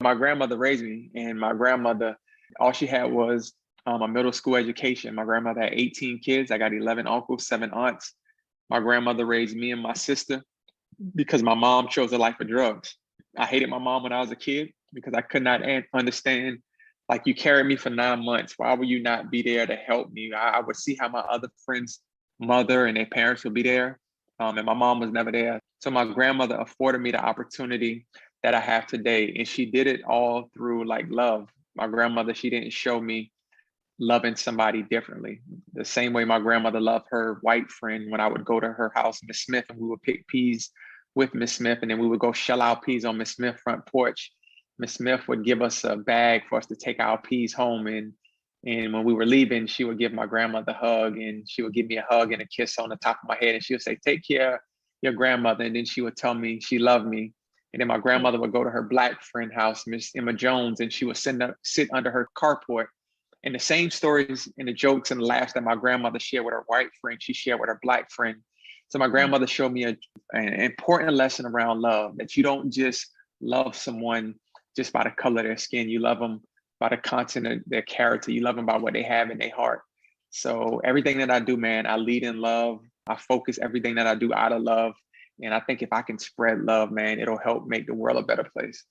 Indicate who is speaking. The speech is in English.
Speaker 1: My grandmother raised me, and my grandmother, all she had was a middle school education. My grandmother had 18 kids. I got 11 uncles, 7 aunts. My grandmother raised me and my sister because my mom chose a life of drugs. I hated my mom when I was a kid because I could not understand. Like, you carried me for 9 months. Why would you not be there to help me? I would see how my other friends' mother and their parents would be there, and my mom was never there. So my grandmother afforded me the opportunity that I have today, and she did it all through like love. My grandmother, she didn't show me loving somebody differently. The same way my grandmother loved her white friend when I would go to her house, Miss Smith, and we would pick peas with Miss Smith, and then we would go shell out peas on Miss Smith's front porch. Miss Smith would give us a bag for us to take our peas home, and when we were leaving, she would give my grandmother a hug, and she would give me a hug and a kiss on the top of my head, and she would say, "Take care of your grandmother," and then she would tell me she loved me. And then my grandmother would go to her Black friend house, Miss Emma Jones, and she would sit under her carport. And the same stories and the jokes and the laughs that my grandmother shared with her white friend, she shared with her Black friend. So my grandmother showed me an important lesson around love, that you don't just love someone just by the color of their skin. You love them by the content of their character. You love them by what they have in their heart. So everything that I do, man, I lead in love. I focus everything that I do out of love. And I think if I can spread love, man, it'll help make the world a better place.